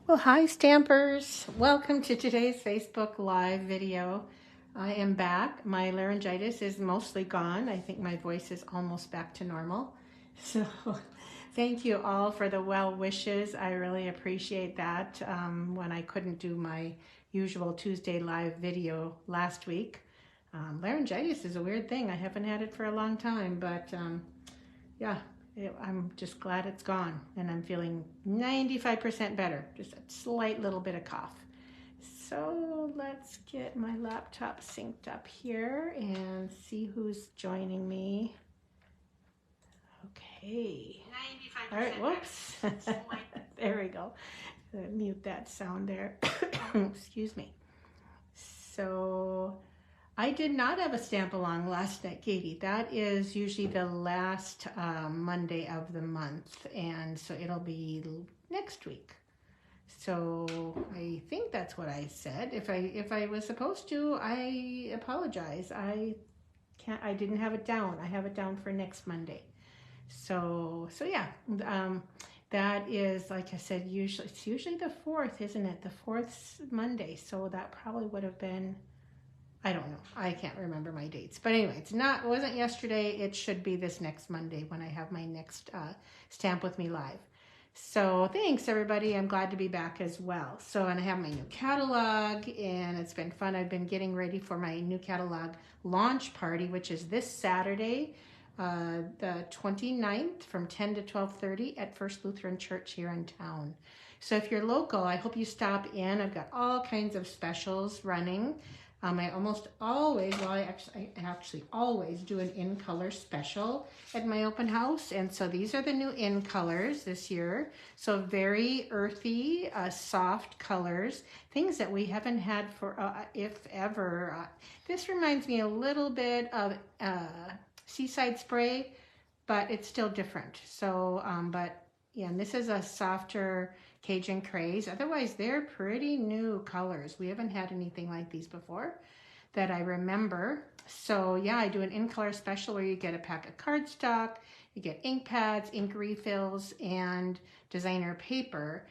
Well, hi Stampers. Welcome to today's Facebook Live video. I am back. My laryngitis is mostly gone. I think my voice is almost back to normal. So thank you all for the well wishes. I really appreciate that. When I couldn't do my usual Tuesday live video last week. Laryngitis is a weird thing. I haven't had it for a long time, but yeah, I'm just glad it's gone, and I'm feeling 95% better, just a slight little bit of cough. So let's get my laptop synced up here and see who's joining me. Okay. 95%. All right, whoops. There we go. Mute that sound there. Excuse me. So I did not have a stamp along last night, Katie. That is usually the last Monday of the month, and so it'll be next week. So I think that's what I said. If I was supposed to, I apologize. I didn't have it down. I have it down for next Monday. So yeah. That is, like I said, it's usually the 4th, isn't it? The 4th Monday. So that probably would have been, I don't know. I can't remember my dates. But anyway, it wasn't yesterday. It should be this next Monday when I have my next Stamp With Me Live. So thanks, everybody. I'm glad to be back as well. So, and I have my new catalog, and it's been fun. I've been getting ready for my new catalog launch party, which is this Saturday, the 29th from 10 to 12:30 at First Lutheran Church here in town. So if you're local, I hope you stop in. I've got all kinds of specials running. I almost always, well, I actually always do an in color special at my open house. And so these are the new in colors this year. So very earthy, soft colors, things that we haven't had for, if ever. This reminds me a little bit of Seaside Spray, but it's still different. So, but yeah, and this is a softer Cajun Craze. Otherwise, they're pretty new colors. We haven't had anything like these before that I remember. So yeah, I do an in color special where you get a pack of cardstock, you get ink pads, ink refills, and designer paper.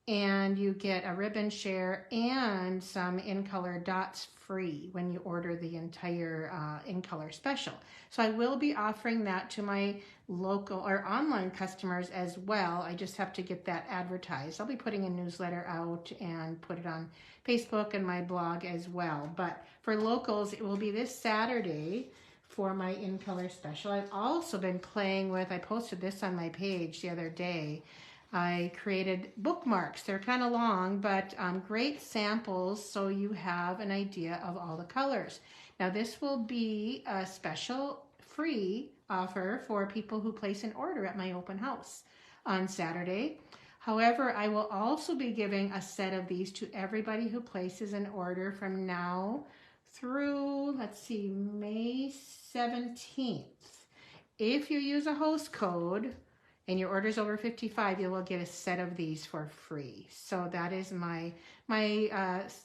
And you get a ribbon share and some in color dots free when you order the entire in color special. So I will be offering that to my local or online customers as well. I just have to get that advertised. I'll be putting a newsletter out and put it on Facebook and my blog as well. But for locals, it will be this Saturday for my in color special. I've also been playing with, I posted this on my page the other day. I created bookmarks. They're kind of long, but great samples so you have an idea of all the colors. Now this will be a special free offer for people who place an order at my open house on Saturday. However, I will also be giving a set of these to everybody who places an order from now through, let's see, May 17th. If you use a host code, and your order's over 55, you will get a set of these for free. So that is my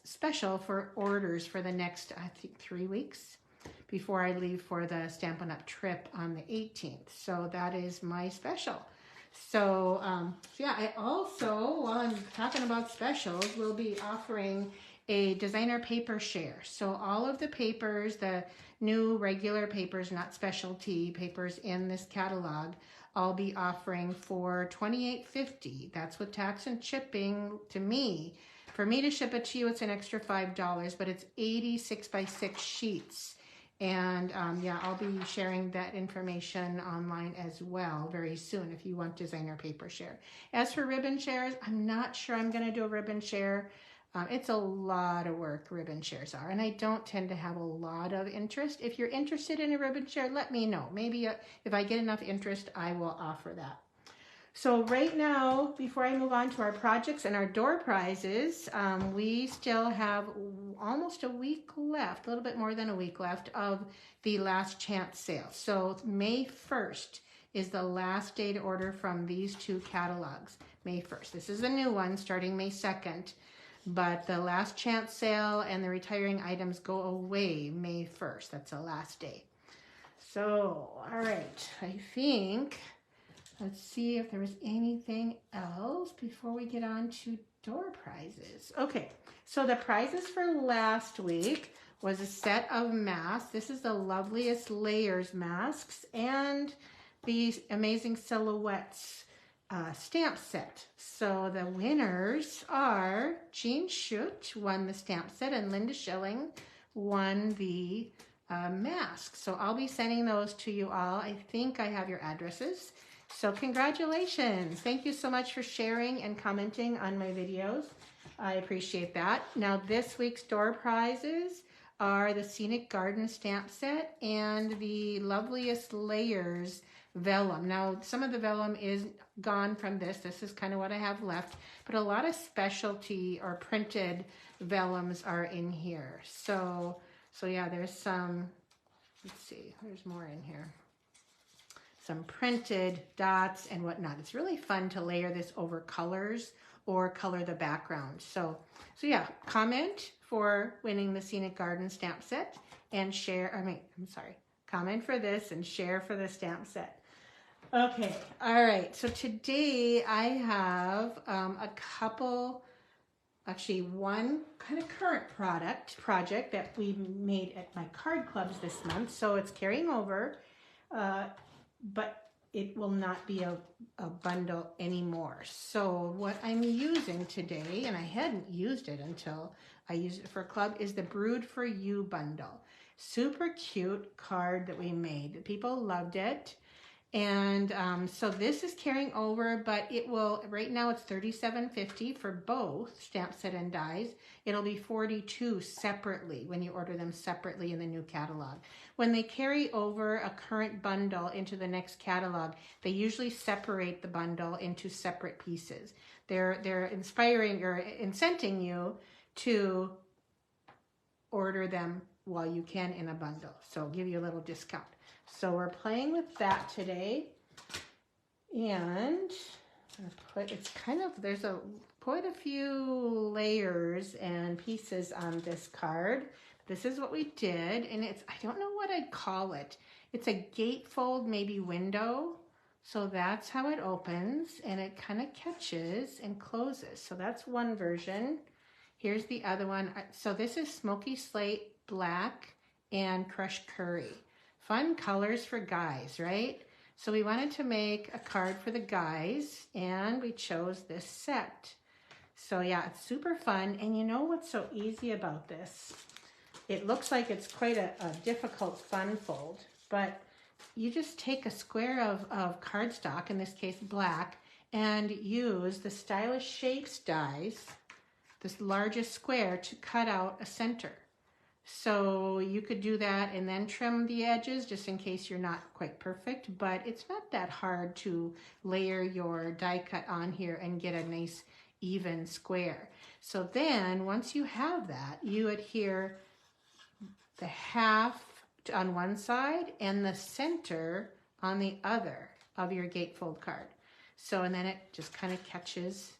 special for orders for the next, I think, 3 weeks before I leave for the Stampin' Up! Trip on the 18th. So that is my special. So yeah, I also, while I'm talking about specials, will be offering a designer paper share. So all of the papers, the new regular papers, not specialty papers in this catalog, I'll be offering for $28.50. That's with tax and shipping to me. For me to ship it to you, it's an extra $5, but it's 86 by 6 sheets. And yeah, I'll be sharing that information online as well very soon if you want designer paper share. As for ribbon shares, I'm not sure I'm going to do a ribbon share. It's a lot of work, ribbon shares are, and I don't tend to have a lot of interest. If you're interested in a ribbon share, let me know. Maybe if I get enough interest, I will offer that. So right now, before I move on to our projects and our door prizes, we still have almost a week left, a little bit more than a week left of the last chance sale. So May 1st is the last day to order from these two catalogs, May 1st. This is a new one starting May 2nd. But the last chance sale and the retiring items go away May 1st. That's the last day. So, all right, I think, let's see if there was anything else before we get on to door prizes. Okay, so the prizes for last week was a set of masks. This is the Loveliest Layers masks and the Amazing Silhouettes stamp set. So the winners are Jean Schutt won the stamp set and Linda Schilling won the mask. So I'll be sending those to you all. I think I have your addresses. So congratulations. Thank you so much for sharing and commenting on my videos. I appreciate that. Now this week's door prizes are the Scenic Garden stamp set and the Loveliest Layers vellum. Now some of the vellum is gone from this. This is kind of what I have left, but a lot of specialty or printed vellums are in here. So yeah, there's some, let's see, there's more in here. Some printed dots and whatnot. It's really fun to layer this over colors or color the background. So yeah, comment for winning the Scenic Garden stamp set and share, comment for this and share for the stamp set. Okay, all right, so today I have a couple, actually one kind of current project that we made at my card clubs this month. So it's carrying over, but it will not be a bundle anymore. So what I'm using today, and I hadn't used it until I used it for club, is the Brewed for You bundle. Super cute card that we made. People loved it. And so this is carrying over, but it will, right now it's $37.50 for both stamp set and dies. It'll be $42 separately when you order them separately in the new catalog. When they carry over a current bundle into the next catalog, they usually separate the bundle into separate pieces. They're inspiring or incenting you to order them while you can in a bundle. So give you a little discount. So we're playing with that today, and it's kind of, there's quite a few layers and pieces on this card. This is what we did, and it's, I don't know what I'd call it. It's a gatefold, maybe window. So that's how it opens, and it kind of catches and closes. So that's one version. Here's the other one. So this is Smoky Slate, Black, and Crushed Curry. Fun colors for guys, right? So we wanted to make a card for the guys, and we chose this set. So yeah, it's super fun. And you know what's so easy about this? It looks like it's quite a difficult fun fold, but you just take a square of cardstock, in this case black, and use the Stylish Shapes dies, this largest square, to cut out a center. So you could do that and then trim the edges just in case you're not quite perfect, but it's not that hard to layer your die cut on here and get a nice even square. So then once you have that, you adhere the half on one side and the center on the other of your gatefold card. So, and then it just kind of catches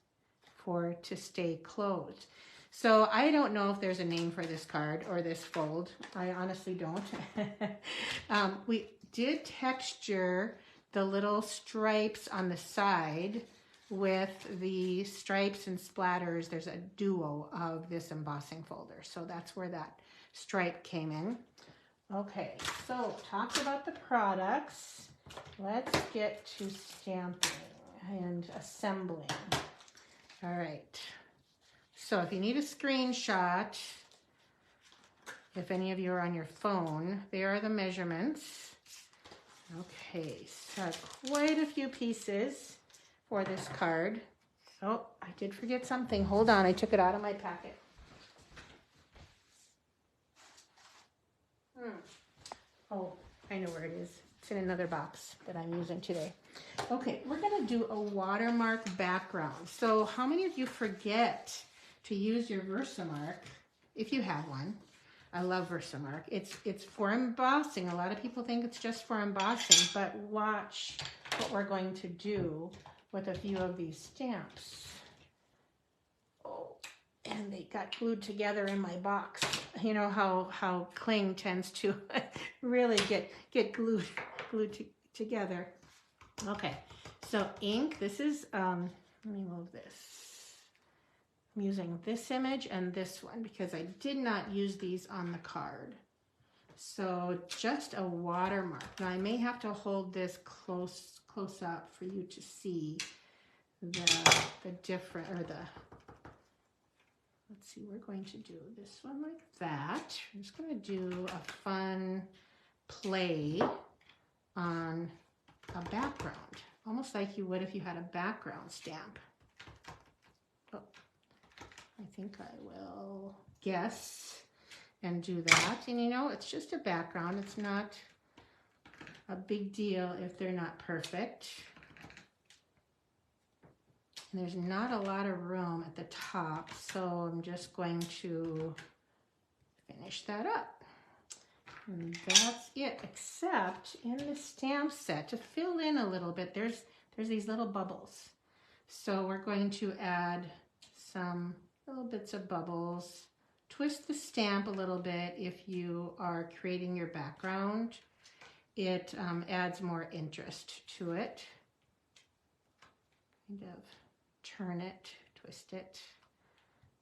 to stay closed. So I don't know if there's a name for this card or this fold. I honestly don't. We did texture the little stripes on the side with the stripes and splatters. There's a duo of this embossing folder. So that's where that stripe came in. Okay, so talked about the products. Let's get to stamping and assembling. All right. So if you need a screenshot, if any of you are on your phone, there are the measurements. Okay, so quite a few pieces for this card. Oh, I did forget something. Hold on, I took it out of my packet. Oh, I know where it is. It's in another box that I'm using today. Okay, we're gonna do a watermark background. So how many of you forget to use your Versamark, if you have one? I love Versamark. It's for embossing. A lot of people think it's just for embossing, but watch what we're going to do with a few of these stamps. Oh, and they got glued together in my box. You know how cling tends to really get glued together. Okay, so ink. This is let me move this. I'm using this image and this one because I did not use these on the card. So just a watermark. Now I may have to hold this close up for you to see the different, or the, let's see, we're going to do this one like that. I'm just going to do a fun play on a background, almost like you would if you had a background stamp. Oh, I think I will guess and do that. And you know, it's just a background. It's not a big deal if they're not perfect. And there's not a lot of room at the top, so I'm just going to finish that up. And that's it, except in the stamp set, to fill in a little bit, there's these little bubbles. So we're going to add some little bits of bubbles. Twist the stamp a little bit if you are creating your background. It adds more interest to it. Kind of turn it, twist it.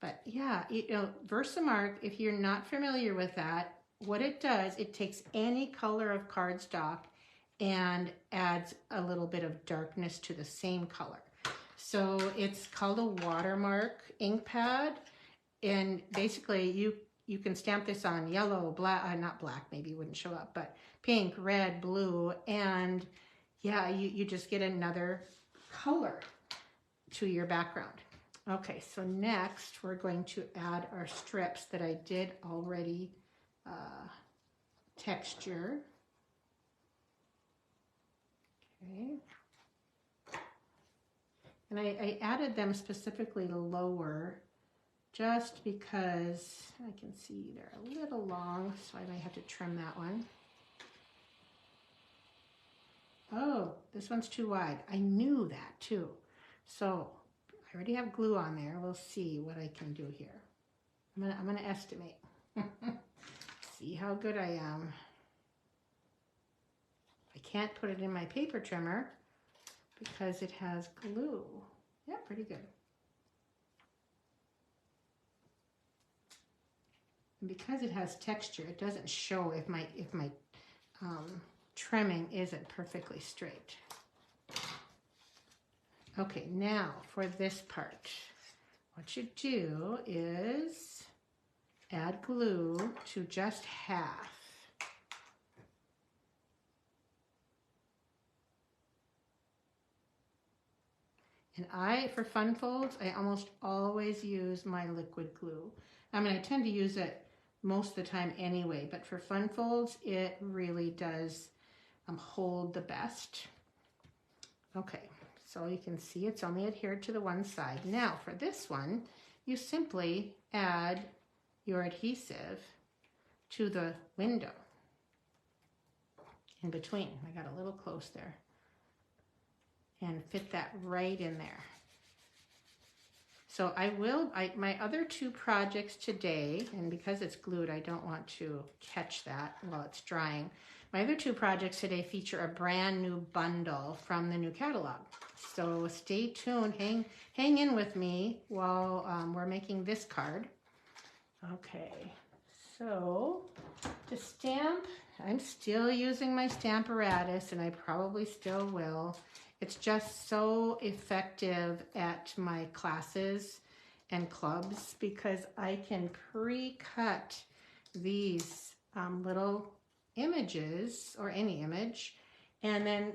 But yeah, you know, Versamark, if you're not familiar with that, what it does, it takes any color of cardstock and adds a little bit of darkness to the same color. So it's called a watermark ink pad, and basically you can stamp this on yellow, black, not black, maybe it wouldn't show up, but pink, red, blue, and yeah, you just get another color to your background. Okay, so next we're going to add our strips that I did already texture. Okay. And I added them specifically lower just because I can see they're a little long, so I might have to trim that one. Oh, this one's too wide. I knew that too. So I already have glue on there. We'll see what I can do here. I'm gonna estimate. See how good I am. I can't put it in my paper trimmer because it has glue. Yeah, pretty good. And because it has texture, it doesn't show if my trimming isn't perfectly straight. Okay, now for this part, what you do is add glue to just half. And for fun folds, I almost always use my liquid glue. I mean, I tend to use it most of the time anyway, but for fun folds, it really does hold the best. Okay, so you can see it's only adhered to the one side. Now for this one, you simply add your adhesive to the window in between. I got a little close there. And fit that right in there. So my other two projects today, and because it's glued, I don't want to catch that while it's drying. My other two projects today feature a brand new bundle from the new catalog. So stay tuned, hang in with me while we're making this card. Okay, so to stamp, I'm still using my Stamparatus, and I probably still will. It's just so effective at my classes and clubs because I can pre-cut these little images, or any image, and then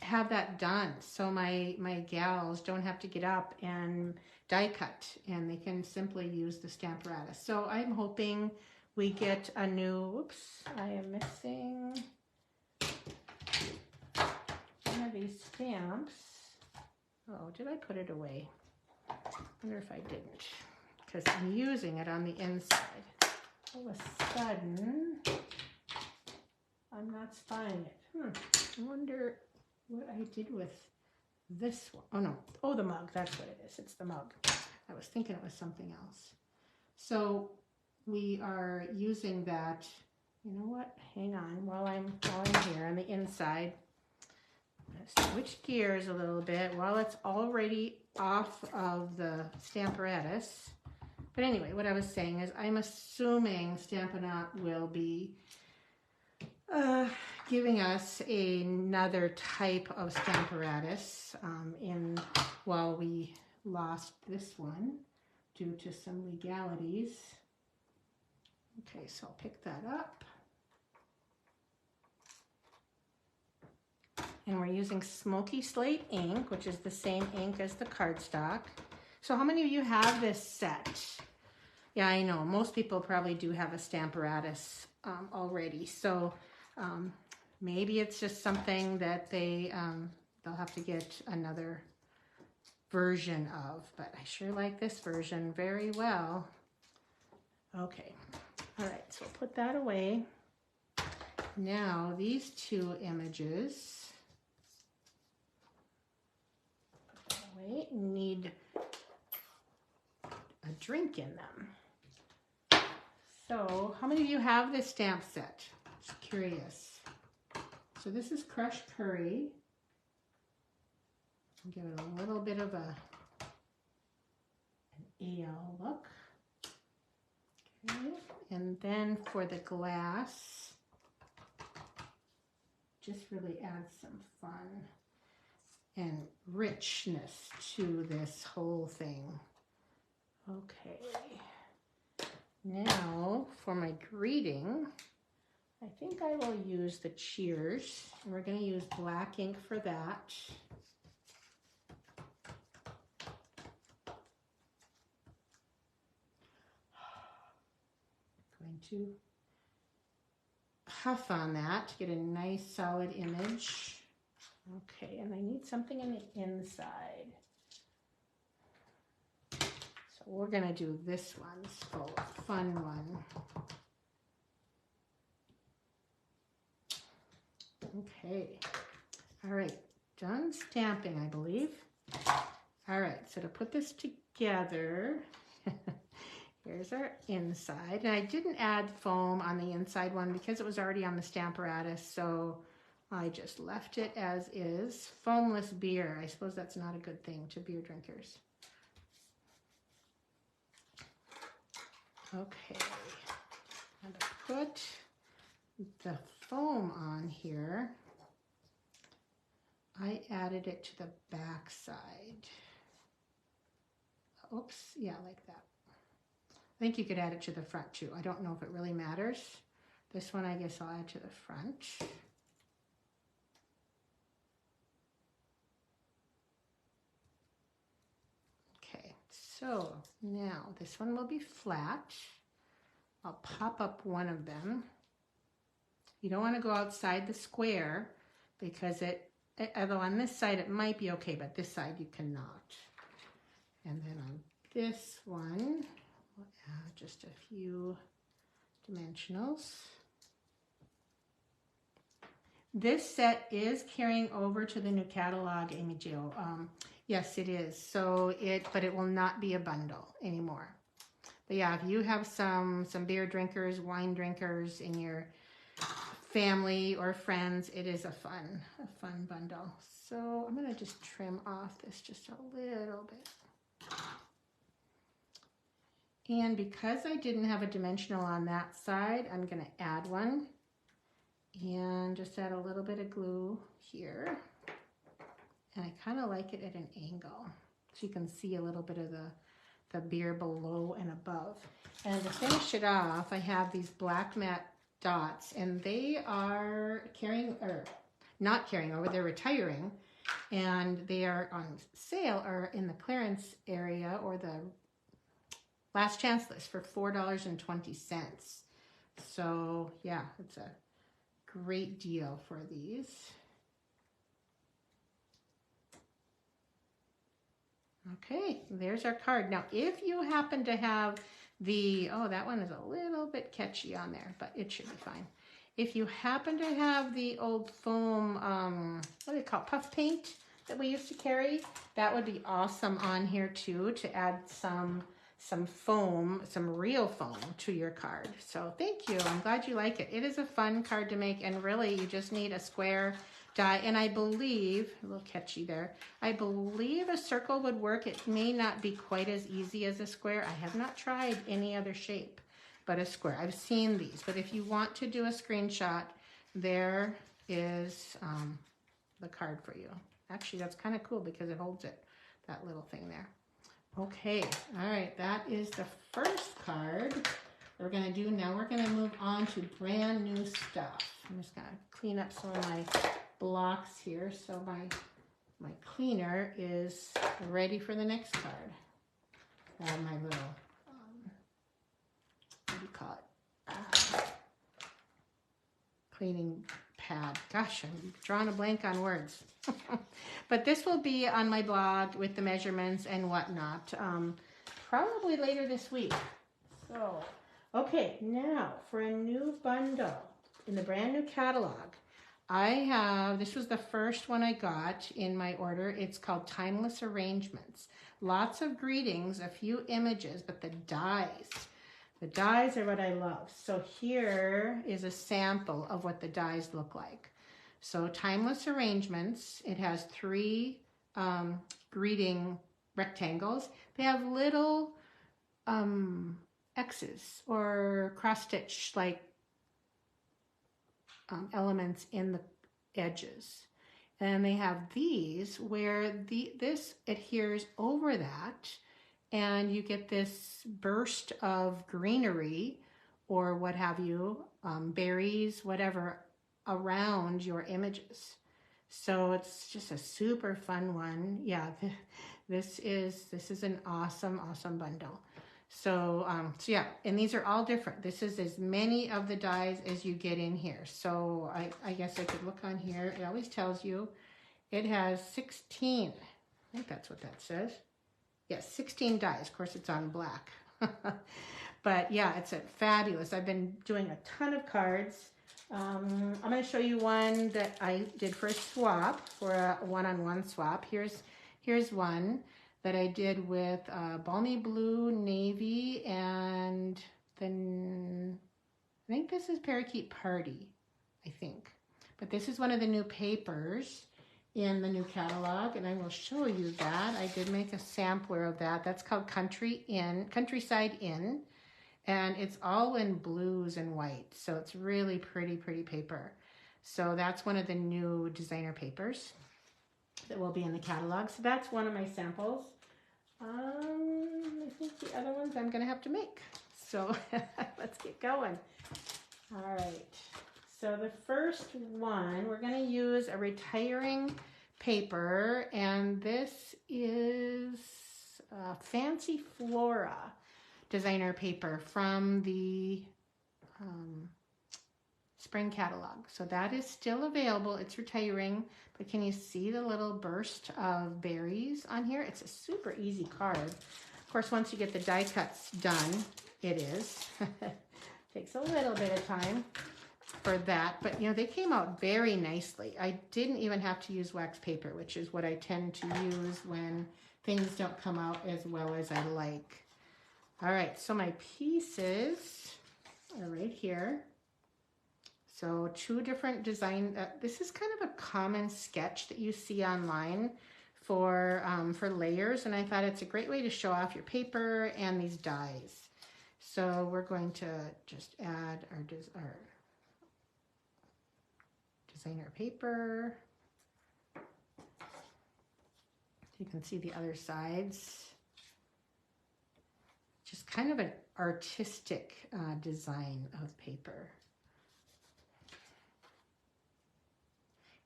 have that done. So my gals don't have to get up and die cut, and they can simply use the Stamparatus. So I'm hoping we get a new, oops, I am missing one of these stamps. Oh, did I put it away? I wonder if I didn't, because I'm using it on the inside. All of a sudden, I'm not spotting it. I wonder what I did with this one. Oh no, oh, the mug, that's what it is. It's the mug. I was thinking it was something else. So we are using that, you know what, hang on, while I'm here on the inside, Switch gears a little bit while it's already off of the Stamparatus. But anyway, what I was saying is I'm assuming Stampin' Up! Will be giving us another type of Stamparatus while we lost this one due to some legalities. Okay, so I'll pick that up. And we're using Smoky Slate ink, which is the same ink as the cardstock. So how many of you have this set? Yeah, I know. Most people probably do have a Stamparatus already. So maybe it's just something that they'll have to get another version of. But I sure like this version very well. Okay. All right. So put that away. Now these two images need a drink in them. So how many of you have this stamp set? Just curious. So this is crushed curry. Give it a little bit of an ale look. Okay. And then for the glass, just really add some fun and richness to this whole thing. Okay. Now for my greeting, I think I will use the cheers. And we're going to use black ink for that. Going to puff on that to get a nice solid image. Okay, and I need something on the inside. So we're going to do this one, this full fun one. Okay, all right, done stamping, I believe. All right, so to put this together, here's our inside. And I didn't add foam on the inside one because it was already on the Stamparatus, so I just left it as is. Foamless beer. I suppose that's not a good thing to beer drinkers. Okay. And to put the foam on here, I added it to the back side. Oops, yeah, like that. I think you could add it to the front too. I don't know if it really matters. This one I guess I'll add to the front. So now this one will be flat. I'll pop up one of them. You don't want to go outside the square because although on this side it might be okay, but this side you cannot. And then on this one, we'll add just a few dimensionals. This set is carrying over to the new catalog, Amy Jo. Yes, it is. So but it will not be a bundle anymore. But yeah, if you have some beer drinkers, wine drinkers in your family or friends, it is a fun bundle. So I'm going to just trim off this just a little bit. And because I didn't have a dimensional on that side, I'm going to add one and just add a little bit of glue here. And I kind of like it at an angle so you can see a little bit of the beer below and above. And to finish it off, I have these black matte dots, and they are not carrying over, they're retiring, and they are on sale or in the clearance area or the last chance list for $4.20. So yeah, it's a great deal for these. Okay, there's our card. Now, if you happen to have that one is a little bit catchy on there, but it should be fine. If you happen to have the old foam, what do they call it, puff paint that we used to carry, that would be awesome on here too, to add some foam, some real foam to your card. So thank you. I'm glad you like it. It is a fun card to make, and really you just need a square die. And I believe, a little catchy there, I believe a circle would work. It may not be quite as easy as a square. I have not tried any other shape but a square. I've seen these, but if you want to do a screenshot, there is the card for you. Actually, that's kind of cool because it holds it, that little thing there. Okay, all right, that is the first card we're going to do. Now we're going to move on to brand new stuff. I'm just going to clean up some of my blocks here so my cleaner is ready for the next card. I have my little, what do you call it? Cleaning pad. Gosh, I'm drawing a blank on words. But this will be on my blog with the measurements and whatnot, probably later this week. So, okay, now for a new bundle in the brand new catalog, I have, this was the first one I got in my order. It's called Timeless Arrangements. Lots of greetings, a few images, but the dies are what I love. So here is a sample of what the dies look like. So Timeless Arrangements, it has 3 greeting rectangles. They have little X's or cross-stitch like elements in the edges. And they have these where this adheres over that, and you get this burst of greenery or what have you, berries, whatever, around your images. So it's just a super fun one. Yeah, this is an awesome bundle. So yeah, and these are all different. This is as many of the dies as you get in here. So I guess I could look on here. It always tells you it has 16. I think that's what that says. Yes, 16 dies. Of course, it's on black. But yeah, it's fabulous. I've been doing a ton of cards. I'm going to show you one that I did for a swap, for a one-on-one swap. Here's one that I did with balmy blue, navy, and then I think this is Parakeet Party, I think. But this is one of the new papers in the new catalog, and I will show you that. I did make a sampler of that. That's called Countryside Inn, and it's all in blues and white, so it's really pretty paper. So that's one of the new designer papers that will be in the catalog. So that's one of my samples. I think the other ones I'm gonna have to make. So let's get going. All right. So the first one, we're gonna use a retiring paper, and this is Fancy Flora designer paper from the spring catalog. So that is still available. It's retiring, but can you see the little burst of berries on here? It's a super easy card. Of course, once you get the die cuts done, it is. Takes a little bit of time for that, but you know, they came out very nicely. I didn't even have to use wax paper, which is what I tend to use when things don't come out as well as I like. All right, so my pieces are right here. So 2 different design, this is kind of a common sketch that you see online for layers, and I thought it's a great way to show off your paper and these dies. So we're going to just add our designer paper. You can see the other sides. Just kind of an artistic design of paper.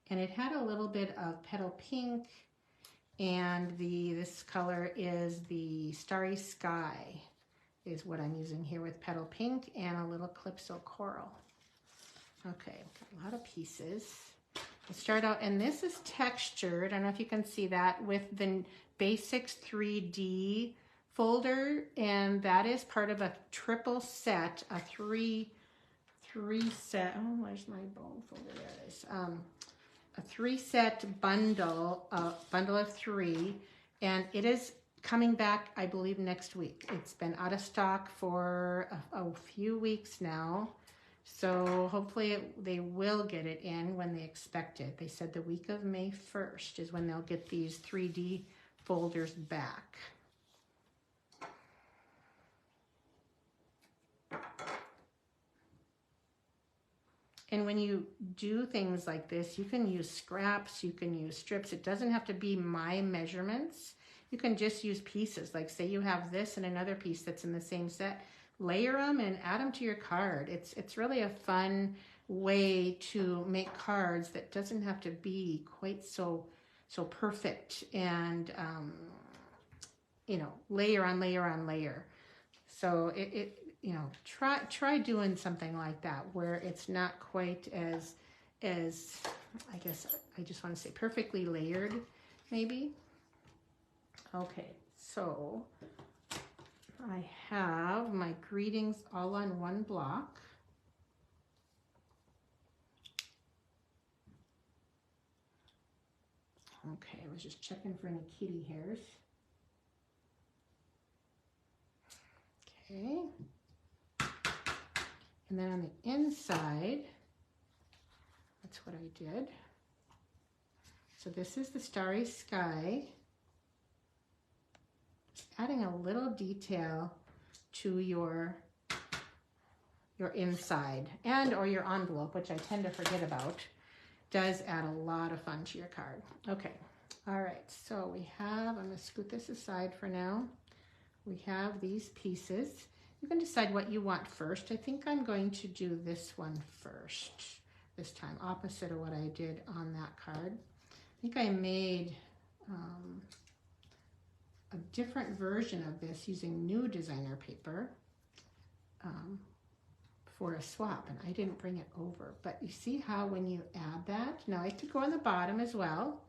And it had a little bit of petal pink, and this color is the Starry Sky is what I'm using here with petal pink and a little Calypso Coral. Okay, got a lot of pieces. Let's start out, and this is textured. I don't know if you can see that, with the Basics 3D folder, and that is part of a triple set, a three set. Oh, where's my bone folder? There it is. A 3-set bundle, bundle of 3, and it is coming back, I believe, next week. It's been out of stock for a few weeks now, So hopefully they will get it in when they expect it. They said the week of May 1st is when they'll get these 3D folders back. And when you do things like this, you can use scraps, you can use strips. It doesn't have to be my measurements. You can just use pieces. Like say you have this and another piece that's in the same set. Layer them and add them to your card. It's really a fun way to make cards that doesn't have to be quite so perfect and you know, layer on layer on layer. So you know, try doing something like that where it's not quite as I guess I just want to say perfectly layered, maybe. Okay, so I have my greetings all on one block. Okay, I was just checking for any kitty hairs. Okay. And then on the inside, that's what I did. So this is the starry sky. Just adding a little detail to your inside and or your envelope, which I tend to forget about, does add a lot of fun to your card. Okay, all right, so we have, I'm gonna scoot this aside for now. We have these pieces. You can decide what you want first. I think I'm going to do this one first this time, opposite of what I did on that card. I think I made a different version of this using new designer paper for a swap, and I didn't bring it over. But you see how when you add that, now it could go on the bottom as well,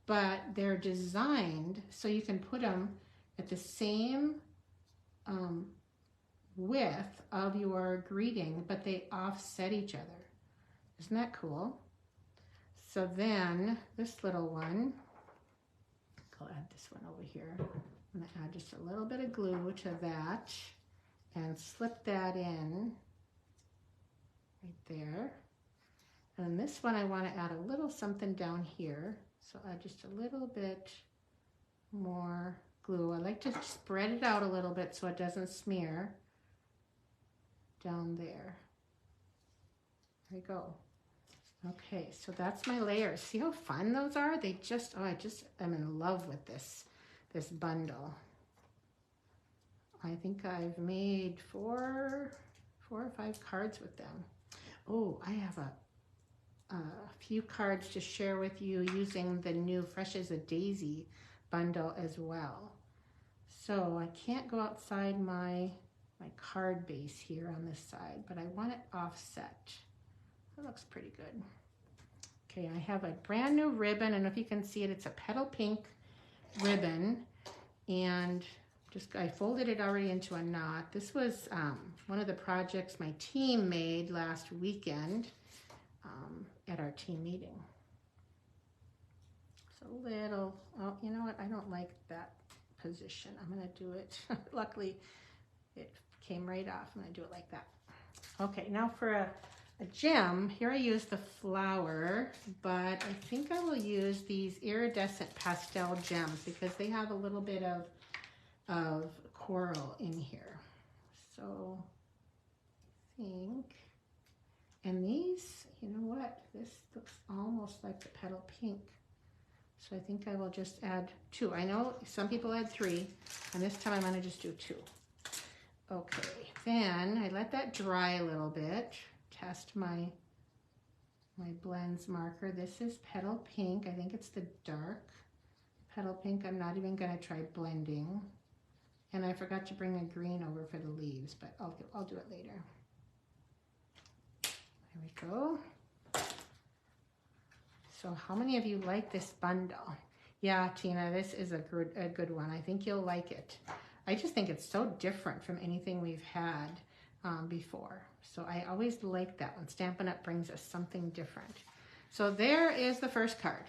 but they're designed so you can put them at the same width of your greeting, but they offset each other. Isn't that cool? So then this little one, I'll add this one over here. I'm gonna add just a little bit of glue to that and slip that in right there. And this one I want to add a little something down here. So add just a little bit more glue. I like to spread it out a little bit so it doesn't smear down there. There we go. Okay, so that's my layers. See how fun those are? They just, oh, I'm in love with this bundle. I think I've made four or five cards with them. Oh, I have a few cards to share with you using the new Fresh as a Daisy bundle as well. So I can't go outside my card base here on this side, but I want it offset. That looks pretty good. Okay, I have a brand new ribbon. I don't know if you can see it. It's a petal pink ribbon, and I folded it already into a knot. This was one of the projects my team made last weekend at our team meeting. So little, oh, you know what? I don't like that position. I'm gonna do it. Luckily, it came right off. I'm gonna do it like that. Okay, now for a gem, here I use the flower, but I think I will use these iridescent pastel gems because they have a little bit of coral in here. So I think, and these, you know what? This looks almost like the petal pink. So I think I will just add 2. I know some people add 3, and this time I'm gonna just do 2. Okay, then I let that dry a little bit. Test my blends marker. This is petal pink. I think it's the dark petal pink. I'm not even gonna try blending. And I forgot to bring a green over for the leaves, but I'll do it later. There we go. So how many of you like this bundle? Yeah, Tina, this is a good one. I think you'll like it. I just think it's so different from anything we've had before. So I always like that one. Stampin' Up! Brings us something different. So there is the first card.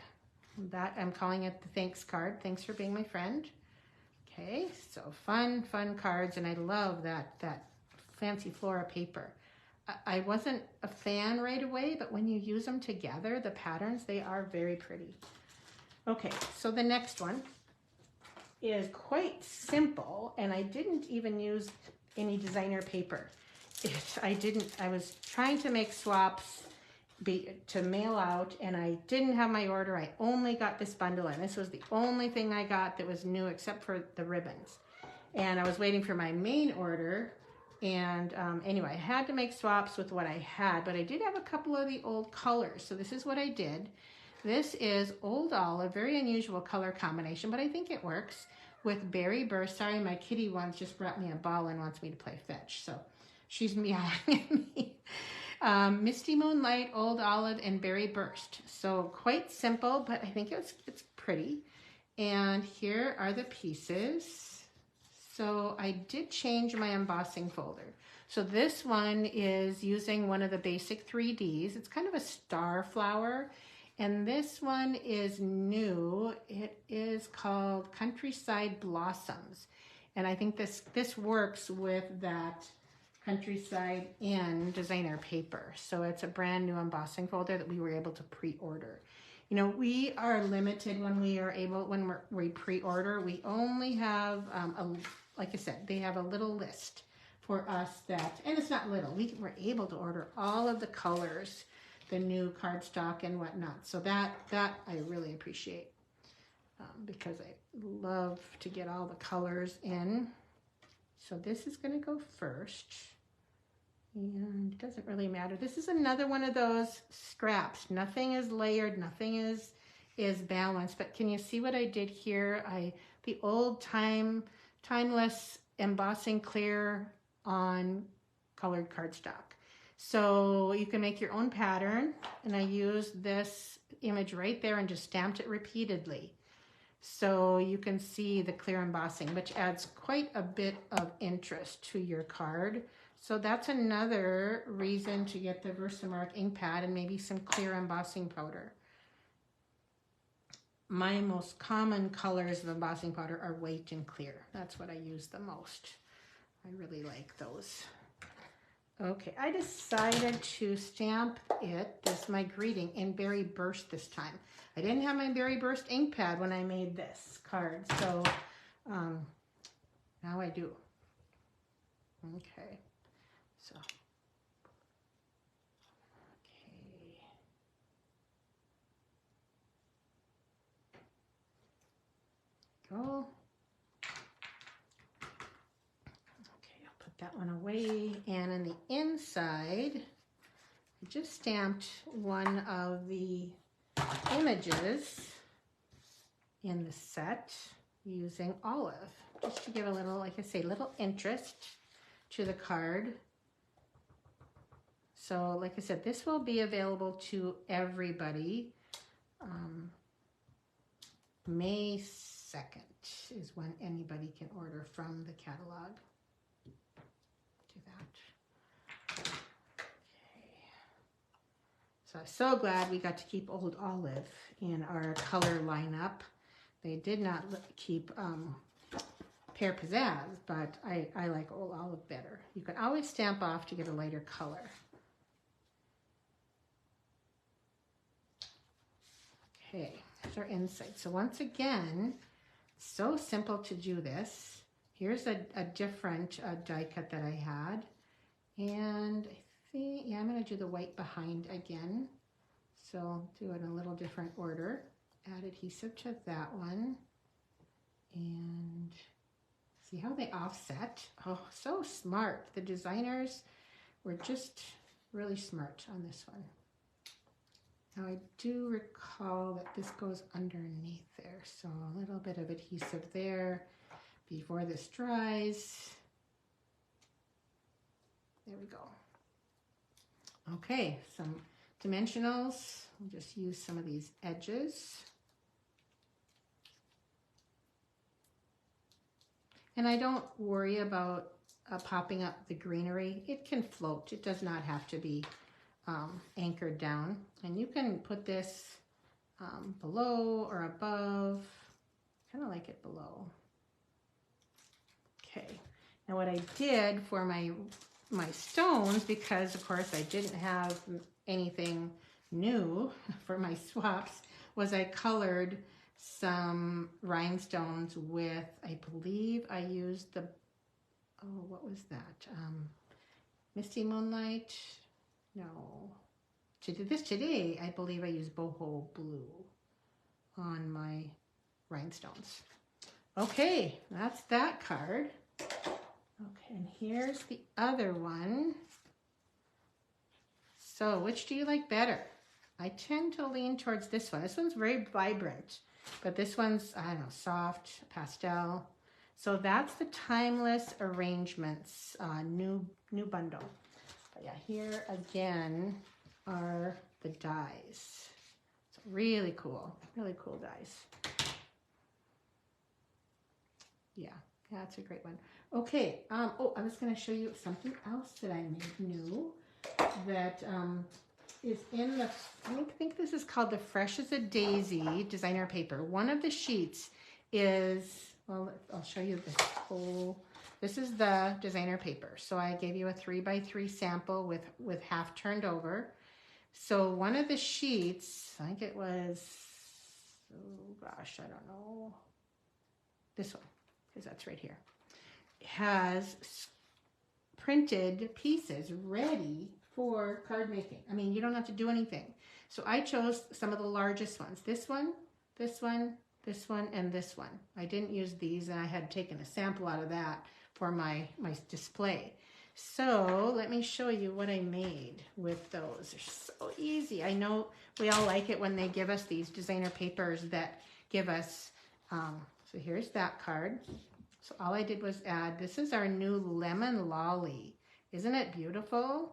That I'm calling it the thanks card. Thanks for being my friend. Okay, so fun cards, and I love that fancy flora paper. I wasn't a fan right away, but when you use them together, the patterns, they are very pretty. Okay, so the next one is quite simple, and I didn't even use any designer paper. I was trying to make swaps to mail out, and I didn't have my order. I only got this bundle, and this was the only thing I got that was new except for the ribbons. And I was waiting for my main order, and anyway, I had to make swaps with what I had, but I did have a couple of the old colors. So this is what I did. This is Old Olive, very unusual color combination, but I think it works, with Berry Burst. Sorry, my kitty once just brought me a ball and wants me to play fetch, so she's meowing at me. Misty Moonlight, Old Olive, and Berry Burst. So quite simple, but I think it's pretty. And here are the pieces. So I did change my embossing folder. So this one is using one of the basic 3Ds. It's kind of a star flower. And this one is new. It is called Countryside Blossoms. And I think this works with that Countryside in designer paper. So it's a brand new embossing folder that we were able to pre-order. You know, we are limited when we pre-order. We only have, like I said, they have a little list for us that, and it's not little, we were able to order all of the colors, the new cardstock and whatnot. So that I really appreciate because I love to get all the colors in. So this is going to go first. And it doesn't really matter. This is another one of those scraps. Nothing is layered, nothing is balanced. But can you see what I did here? The old timeless embossing clear on colored cardstock. So you can make your own pattern, and I used this image right there and just stamped it repeatedly. So you can see the clear embossing, which adds quite a bit of interest to your card. So that's another reason to get the Versamark ink pad and maybe some clear embossing powder. My most common colors of embossing powder are white and clear. That's what I use the most. I really like those. Okay, I decided to stamp my greeting, in Berry Burst this time. I didn't have my Berry Burst ink pad when I made this card, so now I do. Okay, so, okay. Go. That one away, and on the inside I just stamped one of the images in the set using olive, just to give a little, like I say, little interest to the card. So like I said, this will be available to everybody. May 2nd is when anybody can order from the catalog. Okay. So I'm so glad we got to keep Old Olive in our color lineup. They did not keep Pear Pizzazz, but I like Old Olive better. You can always stamp off to get a lighter color. Okay, there's our inside. So once again, so simple to do this. Here's a different die cut that I had. And I think, yeah, I'm going to do the white behind again. So do it in a little different order. Add adhesive to that one. And see how they offset? Oh, so smart. The designers were just really smart on this one. Now I do recall that this goes underneath there. So a little bit of adhesive there before this dries. There we go. Okay, some dimensionals. We'll just use some of these edges. And I don't worry about popping up the greenery. It can float. It does not have to be anchored down. And you can put this below or above. I kind of like it below. Okay. Now what I did for my my stones, because of course I didn't have anything new for my swaps, was I colored some rhinestones with, I believe I used the, oh, what was that? Misty Moonlight? No. To do this today, I believe I used boho blue on my rhinestones. Okay, that's that card. Okay, and here's the other one. So, which do you like better? I tend to lean towards this one. This one's very vibrant, but this one's, I don't know, soft, pastel. So that's the Timeless Arrangements new bundle. But yeah, here again are the dies. So really cool dies. Yeah, that's a great one. Okay, oh, I was going to show you something else that I made new that is in the, I think this is called the Fresh as a Daisy designer paper. One of the sheets is, well, I'll show you this whole, this is the designer paper. So I gave you a 3x3 sample with half turned over. So one of the sheets, I think it was, oh gosh, I don't know, this one, because that's right here, has printed pieces ready for card making. I mean, you don't have to do anything. So I chose some of the largest ones. This one, this one, this one, and this one. I didn't use these, and I had taken a sample out of that for my display. So let me show you what I made with those. They're so easy. I know we all like it when they give us these designer papers that give us, so here's that card. So all I did was add, this is our new Lemon Lolly. Isn't it beautiful?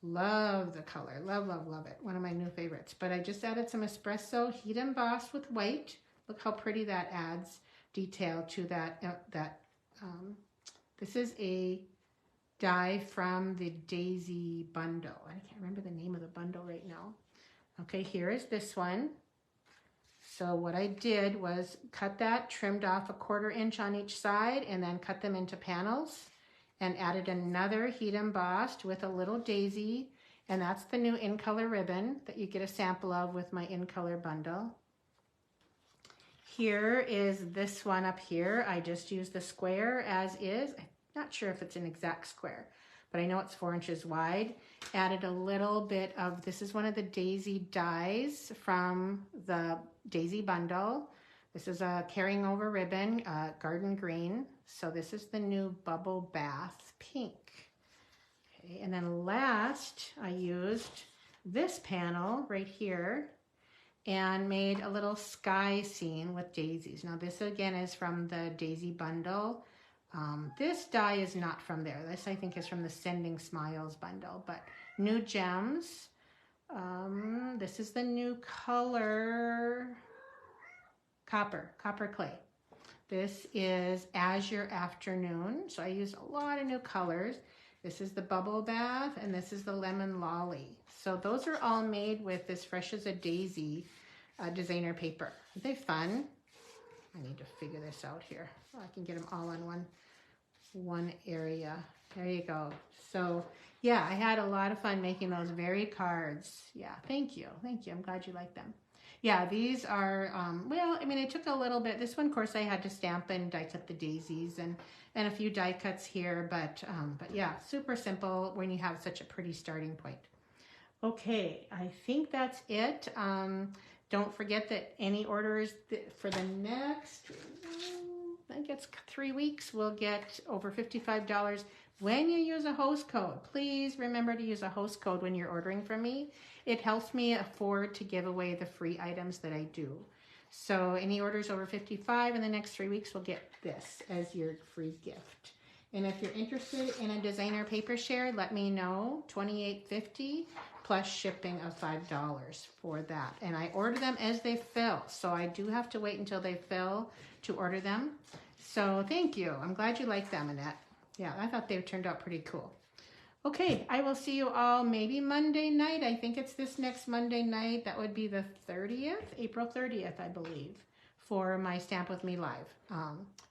Love the color, love, love, love it. One of my new favorites. But I just added some espresso, heat embossed with white. Look how pretty that adds detail to that. This is a die from the Daisy bundle. I can't remember the name of the bundle right now. Okay, here is this one. So what I did was cut that, trimmed off a 1/4 inch on each side, and then cut them into panels and added another heat embossed with a little daisy. And that's the new In Color ribbon that you get a sample of with my In Color bundle. Here is this one up here. I just used the square as is. I'm not sure if it's an exact square, but I know it's 4 inches wide. Added a little bit of, this is one of the daisy dies from the Daisy bundle. This is a carrying over ribbon, garden green. So this is the new Bubble Bath pink. Okay, and then last I used this panel right here and made a little sky scene with daisies. Now this again is from the Daisy bundle. This die is not from there. This I think is from the Sending Smiles bundle, but new gems. This is the new color, copper clay. This is Azure Afternoon. So I used a lot of new colors. This is the Bubble Bath and this is the Lemon Lolly. So those are all made with this Fresh as a Daisy designer paper. Aren't they fun? I need to figure this out here. I can get them all on one area. There you go. So yeah, I had a lot of fun making those varied cards. Yeah, thank you. I'm glad you like them. Yeah, these are, well, I mean, it took a little bit. This one, of course, I had to stamp and die cut the daisies and a few die cuts here, but yeah, super simple when you have such a pretty starting point. Okay, I think that's it. Don't forget that any orders for the next, I think it's 3 weeks, will get over $55 when you use a host code. Please remember to use a host code when you're ordering from me. It helps me afford to give away the free items that I do. So any orders over $55 in the next 3 weeks will get this as your free gift. And if you're interested in a designer paper share, let me know. $28.50 plus shipping of $5 for that. And I order them as they fill. So I do have to wait until they fill to order them. So thank you. I'm glad you like them, Annette. Yeah, I thought they turned out pretty cool. Okay, I will see you all maybe Monday night. I think it's this next Monday night. That would be the 30th, April 30th, I believe, for my Stamp With Me Live,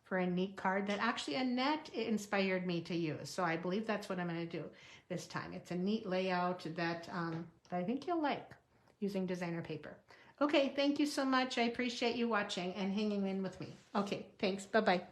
for a neat card that actually Annette inspired me to use. So I believe that's what I'm going to do this time. It's a neat layout that I think you'll like, using designer paper. Okay, thank you so much. I appreciate you watching and hanging in with me. Okay, thanks. Bye-bye.